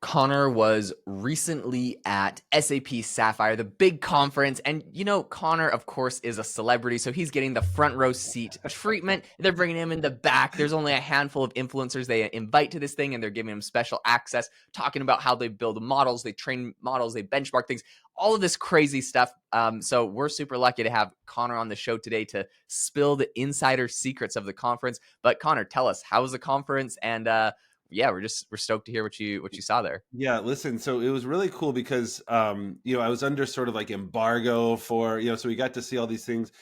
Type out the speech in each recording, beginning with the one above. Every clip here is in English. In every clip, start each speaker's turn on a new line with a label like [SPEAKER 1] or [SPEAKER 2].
[SPEAKER 1] Connor was recently at SAP Sapphire, the big conference. And, Connor, of course, is a celebrity. So he's getting the front row seat treatment. They're bringing him in the back. There's only a handful of influencers they invite to this thing, and they're giving him special access, talking about how they build models, they train models, they benchmark things, all of this crazy stuff. So we're super lucky to have Connor on the show today to spill the insider secrets of the conference. But Connor, tell us, how was the conference? And, yeah, we're stoked to hear what you saw there.
[SPEAKER 2] Yeah, listen, so it was really cool because I was under sort of like embargo for, so we got to see all these things.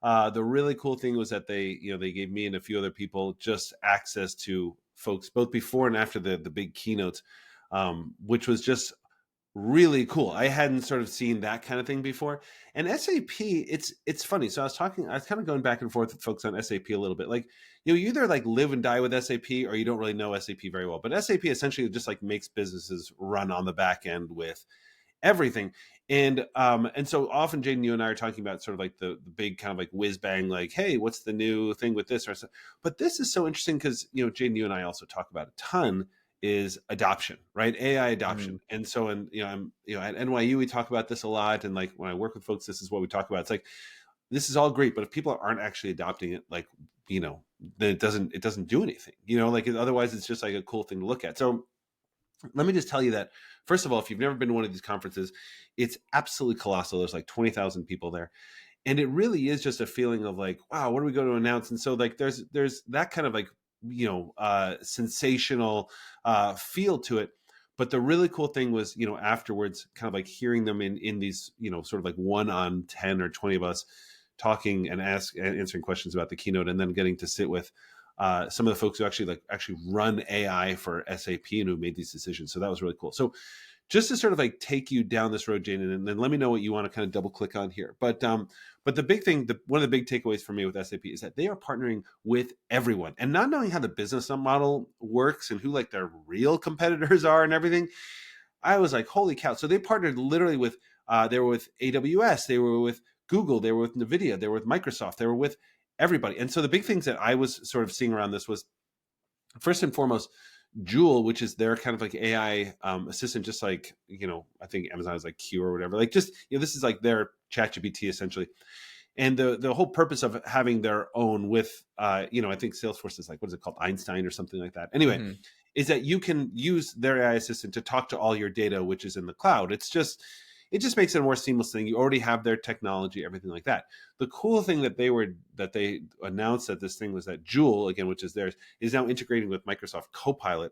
[SPEAKER 2] The really cool thing was that they gave me and a few other people just access to folks both before and after the big keynotes, which was just really cool. I hadn't sort of seen that kind of thing before. And SAP, it's funny. So I was kind of going back and forth with folks on SAP a little bit. Like, you either like live and die with SAP or you don't really know SAP very well. But SAP essentially just like makes businesses run on the back end with everything. And so often, Jaden, you and I are talking about sort of like the big kind of like whiz bang, like, hey, what's the new thing with this? But this is so interesting because, Jaden, you and I also talk about a ton is adoption, right? AI adoption.
[SPEAKER 1] Mm.
[SPEAKER 2] And so, at NYU, we talk about this a lot. And like when I work with folks, this is what we talk about. It's like, this is all great, but if people aren't actually adopting it, like, then it doesn't do anything, like otherwise it's just like a cool thing to look at. So let me just tell you that, first of all, if you've never been to one of these conferences, it's absolutely colossal. There's like 20,000 people there. And it really is just a feeling of like, wow, what are we going to announce? And so like, there's that kind of like, sensational feel to it. But the really cool thing was, afterwards, kind of like hearing them in these, sort of like 1 on 10 or 20 of us talking and answering questions about the keynote, and then getting to sit with some of the folks who actually run AI for SAP and who made these decisions. So that was really cool. So just to sort of like take you down this road, Jane, and then let me know what you want to kind of double click on here. But the big thing, one of the big takeaways for me with SAP is that they are partnering with everyone, and not knowing how the business model works and who like their real competitors are and everything. I was like, holy cow! So they partnered literally with they were with AWS, they were with Google, they were with NVIDIA, they were with Microsoft, they were with everybody. And so the big things that I was sort of seeing around this was, first and foremost, Joule, which is their kind of like AI assistant, just like, I think Amazon is like Q or whatever. Like just, this is like their ChatGPT essentially. And the whole purpose of having their own with, I think Salesforce is like, what is it called? Einstein or something like that. Anyway,
[SPEAKER 1] Mm-hmm.
[SPEAKER 2] is that you can use their AI assistant to talk to all your data, which is in the cloud. It just makes it a more seamless thing. You already have their technology, everything like that. The cool thing that they announced at this thing was that Joule, again, which is theirs, is now integrating with Microsoft Copilot,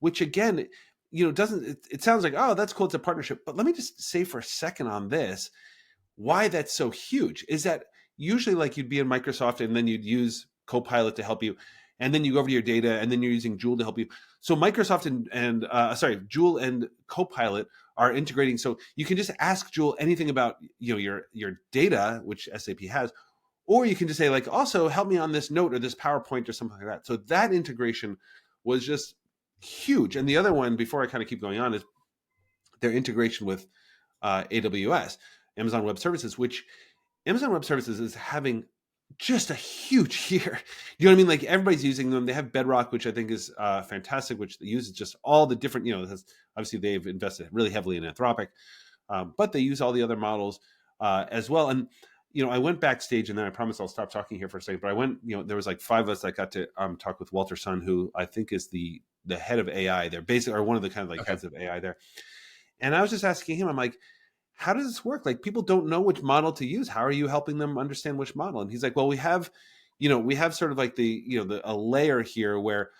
[SPEAKER 2] which again, it sounds like, oh, that's cool, it's a partnership. But let me just say for a second on this, why that's so huge is that usually like you'd be in Microsoft and then you'd use Copilot to help you. And then you go over to your data and then you're using Joule to help you. So Microsoft Joule and Copilot are integrating. So you can just ask Joule anything about, your data, which SAP has, or you can just say like, also help me on this note or this PowerPoint or something like that. So that integration was just huge. And the other one, before I kind of keep going on, is their integration with AWS, Amazon Web Services, which Amazon Web Services is having just a huge year. You know what I mean? Like everybody's using them. They have Bedrock, which I think is fantastic, which uses just all the different, obviously they've invested really heavily in Anthropic, but they use all the other models as well. And, I went backstage, and then I promise I'll stop talking here for a second, but I went, there was like 5 of us that got to talk with Walter Sun, who I think is the head of AI there, basically, or one of the kind of like
[SPEAKER 1] Okay.
[SPEAKER 2] heads of AI there. And I was just asking him, I'm like, how does this work? Like people don't know which model to use. How are you helping them understand which model? And he's like, well, we have sort of like a layer here where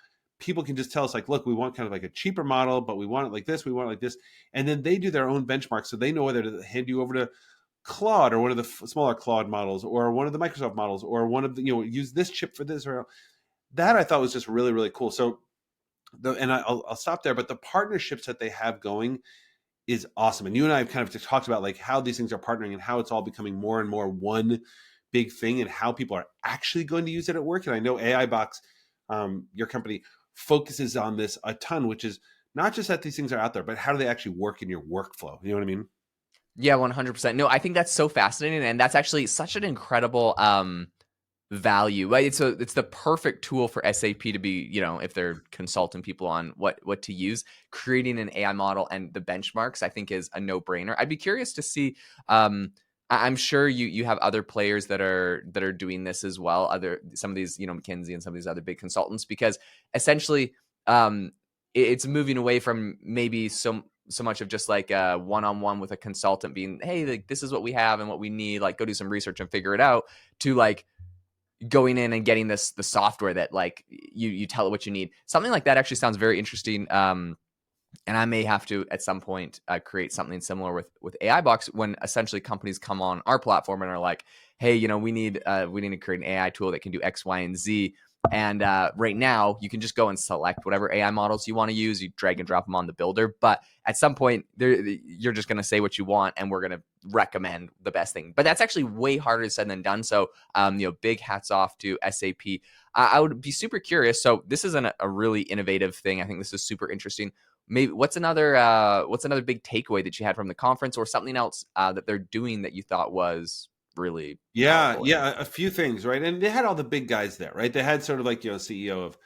[SPEAKER 2] people can just tell us like, look, we want kind of like a cheaper model, but we want it like this, we want it like this. And then they do their own benchmarks. So they know whether to hand you over to Claude or one of the smaller Claude models or one of the Microsoft models or one of the, use this chip for this or that. I thought was just really, really cool. So I'll stop there, but the partnerships that they have going is awesome. And you and I have kind of talked about like how these things are partnering and how it's all becoming more and more one big thing and how people are actually going to use it at work. And I know AI Box, your company, focuses on this a ton, which is not just that these things are out there, but how do they actually work in your workflow? You know what I mean?
[SPEAKER 1] Yeah, 100%. No, I think that's so fascinating, and that's actually such an incredible value. Right? It's the perfect tool for SAP to be, if they're consulting people on what to use. Creating an AI model and the benchmarks, I think, is a no brainer. I'd be curious to see. I'm sure you have other players that are doing this as well. Some of these, McKinsey and some of these other big consultants, because essentially, it's moving away from maybe so much of just like a one-on-one with a consultant being, hey, like, this is what we have and what we need, like go do some research and figure it out, to like going in and getting the software that like you tell it what you need. Something like that actually sounds very interesting. And I may have to at some point create something similar with AI Box, when essentially companies come on our platform and are like, hey, we need to create an AI tool that can do X, Y, and Z. And right now, you can just go and select whatever AI models you want to use. You drag and drop them on the builder. But at some point, you're just going to say what you want, and we're going to recommend the best thing. But that's actually way harder said than done. So, big hats off to SAP. I would be super curious. So this is a really innovative thing. I think this is super interesting. Maybe what's another big takeaway that you had from the conference, or something else that they're doing that you thought was really
[SPEAKER 2] Yeah,
[SPEAKER 1] powerful?
[SPEAKER 2] yeah, a few things, right? And they had all the big guys there, right? They had sort of like, CEO of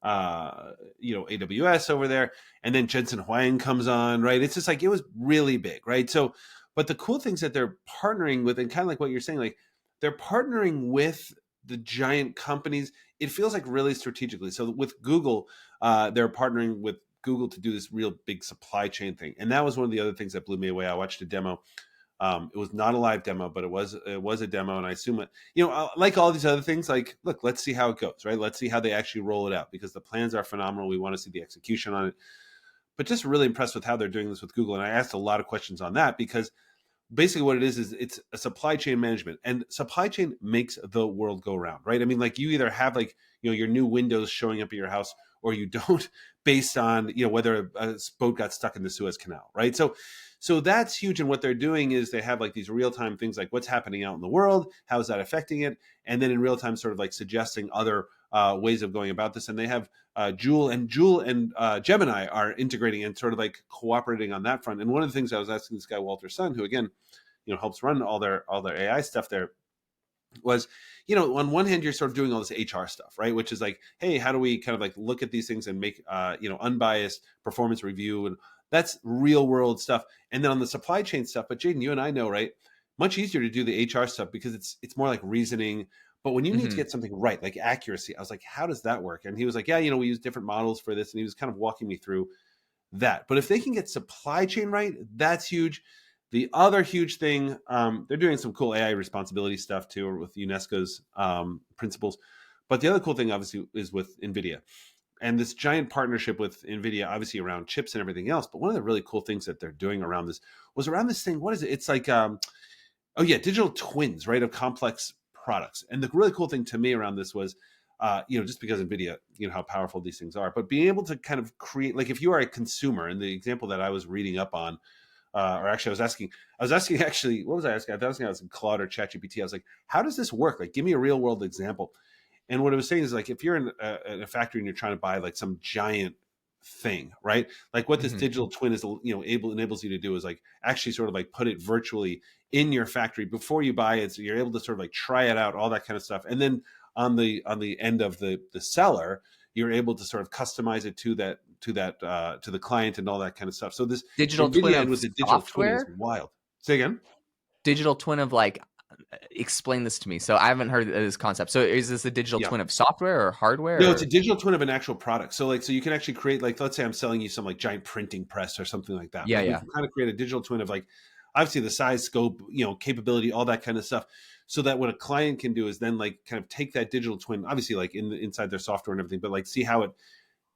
[SPEAKER 2] AWS over there, and then Jensen Huang comes on, right? It's just like, it was really big, right? So, but the cool things that they're partnering with, and kind of like what you're saying, like they're partnering with the giant companies. It feels like really strategically. So with Google, they're partnering with Google to do this real big supply chain thing, and that was one of the other things that blew me away. I watched a demo. It was not a live demo, but it was a demo, and I assume it, like all these other things, like, look, let's see how it goes, right? Let's see how they actually roll it out, because the plans are phenomenal. We want to see the execution on it, but just really impressed with how they're doing this with Google. And I asked a lot of questions on that, because basically what it is it's a supply chain management, and supply chain makes the world go round, right? I mean, like, you either have like, your new windows showing up at your house, or you don't, based on, whether a boat got stuck in the Suez Canal, right? So that's huge. And what they're doing is they have like these real-time things, like what's happening out in the world, how is that affecting it, and then in real time sort of like suggesting other ways of going about this. And they have Joule and Gemini are integrating and sort of like cooperating on that front. And one of the things I was asking this guy Walter Sun, who again, helps run all their AI stuff there, was, on one hand, you're sort of doing all this HR stuff, right? Which is like, hey, how do we kind of like look at these things and make, unbiased performance review? And that's real world stuff. And then on the supply chain stuff, but Jaden, you and I know, right? Much easier to do the HR stuff, because it's more like reasoning. But when you need to
[SPEAKER 1] Mm-hmm.
[SPEAKER 2] get something right, like accuracy, I was like, how does that work? And he was like, yeah, we use different models for this. And he was kind of walking me through that. But if they can get supply chain right, that's huge. The other huge thing, they're doing some cool AI responsibility stuff too, with UNESCO's principles. But the other cool thing, obviously, is with NVIDIA and this giant partnership with NVIDIA, obviously around chips and everything else. But one of the really cool things that they're doing around this was around this thing. What is it? It's like, oh yeah, digital twins, right, of complex products. And the really cool thing to me around this was, just because NVIDIA, how powerful these things are, but being able to kind of create, like, if you are a consumer, and the example that I was reading up on, or actually I was asking actually, what was I asking? I was asking Claude or ChatGPT. I was like, how does this work? Like, give me a real world example. And what it was saying is, like, if you're in a factory and you're trying to buy like some giant thing, right? Like what this
[SPEAKER 1] Mm-hmm.
[SPEAKER 2] digital twin is, enables you to do is like actually sort of like put it virtually in your factory before you buy it. So you're able to sort of like try it out, all that kind of stuff. And then on the end of the seller, you're able to sort of customize it to the client and all that kind of stuff. So this
[SPEAKER 1] Digital twin
[SPEAKER 2] NVIDIA end
[SPEAKER 1] of
[SPEAKER 2] with the digital twin is
[SPEAKER 1] software.
[SPEAKER 2] wild. Say again?
[SPEAKER 1] Digital twin of like, explain this to me. So I haven't heard of this concept. So is this a digital
[SPEAKER 2] Yeah.
[SPEAKER 1] twin of software or hardware?
[SPEAKER 2] No, it's a
[SPEAKER 1] Or
[SPEAKER 2] digital twin of an actual product. So like, so you can actually create, like, let's say I'm selling you some like giant printing press or something like that.
[SPEAKER 1] yeah,
[SPEAKER 2] Like, we
[SPEAKER 1] yeah.
[SPEAKER 2] can kind of create a digital twin of like, obviously the size, scope, capability, all that kind of stuff. So that what a client can do is then like kind of take that digital twin, obviously like inside their software and everything, but like see how it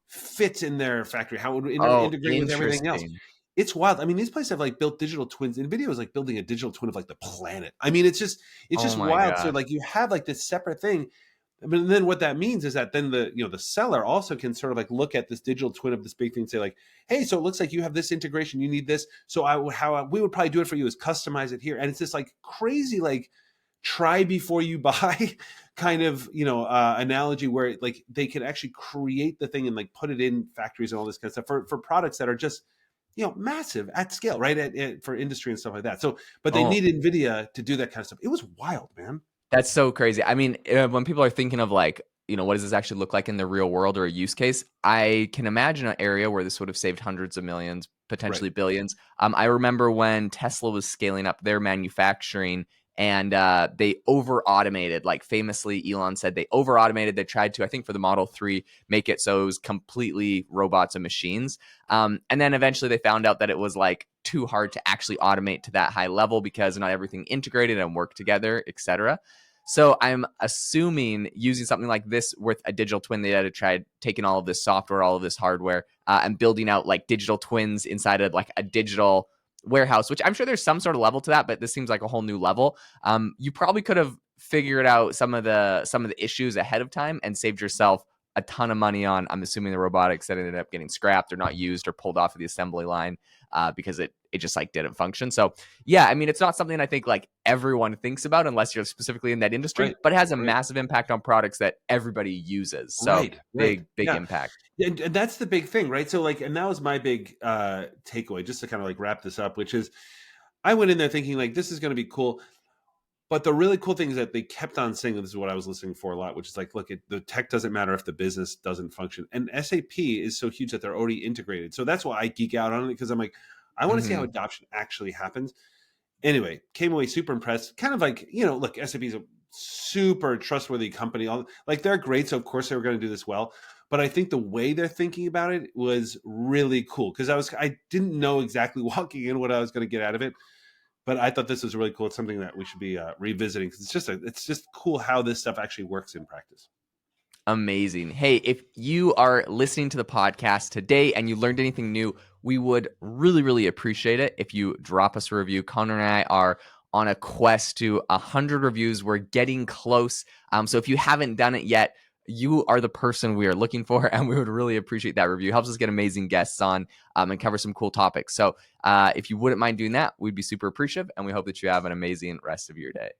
[SPEAKER 2] fits in their factory, how it would
[SPEAKER 1] Oh,
[SPEAKER 2] integrate with everything else.
[SPEAKER 1] interesting.
[SPEAKER 2] It's wild. I mean, these places have like built digital twins. NVIDIA was like building a digital twin of like the planet. I mean, it's
[SPEAKER 1] Oh
[SPEAKER 2] just
[SPEAKER 1] my
[SPEAKER 2] wild. So
[SPEAKER 1] gosh.
[SPEAKER 2] like you have like this separate thing, but then what that means is that then the seller also can sort of like look at this digital twin of this big thing and say like, hey, so it looks like you have this integration, you need this. So we would probably do it for you is customize it here. And it's this like crazy like try before you buy kind of analogy where like they could actually create the thing and like put it in factories and all this kind of stuff for products that are just massive at scale, right, for industry and stuff like that. So but they
[SPEAKER 1] Oh,
[SPEAKER 2] need NVIDIA to do that kind of stuff. It was wild, man.
[SPEAKER 1] That's so crazy. I mean, when people are thinking of like, what does this actually look like in the real world or a use case? I can imagine an area where this would have saved hundreds of millions,
[SPEAKER 2] Right.
[SPEAKER 1] potentially billions. I remember when Tesla was scaling up their manufacturing and they over automated, like famously, Elon said they over automated. They tried to, I think for the Model 3, make it so it was completely robots and machines. And then eventually they found out that it was like too hard to actually automate to that high level because not everything integrated and worked together, etc. So I'm assuming using something like this with a digital twin, they had to try taking all of this software, all of this hardware, and building out like digital twins inside of like a digital warehouse, which I'm sure there's some sort of level to that, but this seems like a whole new level. You probably could have figured out some of the issues ahead of time and saved yourself a ton of money on, I'm assuming, the robotics that ended up getting scrapped or not used or pulled off of the assembly line because it just like didn't function. So yeah, I mean, it's not something I think like everyone thinks about unless you're specifically in that industry,
[SPEAKER 2] Right.
[SPEAKER 1] but it has a
[SPEAKER 2] Right.
[SPEAKER 1] massive impact on products that everybody uses. So
[SPEAKER 2] Right. Right.
[SPEAKER 1] big
[SPEAKER 2] Yeah.
[SPEAKER 1] impact.
[SPEAKER 2] And that's the big thing, right? So like, and that was my big takeaway, just to kind of like wrap this up, which is I went in there thinking like this is going to be cool. But the really cool thing is that they kept on saying, this is what I was listening for a lot, which is like, look, the tech doesn't matter if the business doesn't function. And SAP is so huge that they're already integrated. So that's why I geek out on it, because I'm like, I want to see how
[SPEAKER 1] Hmm.
[SPEAKER 2] adoption actually happens. Anyway, came away super impressed. Kind of like, look, SAP is a super trustworthy company. Like they're great. So of course they were going to do this well. But I think the way they're thinking about it was really cool because I didn't know exactly walking in what I was going to get out of it, but I thought this was really cool. It's something that we should be revisiting because it's just cool how this stuff actually works in practice.
[SPEAKER 1] Amazing. Hey, if you are listening to the podcast today and you learned anything new, we would really, really appreciate it if you drop us a review. Connor and I are on a quest to 100 reviews. We're getting close. So if you haven't done it yet, you are the person we are looking for, and we would really appreciate that review. It helps us get amazing guests on and cover some cool topics. So if you wouldn't mind doing that, we'd be super appreciative, and we hope that you have an amazing rest of your day.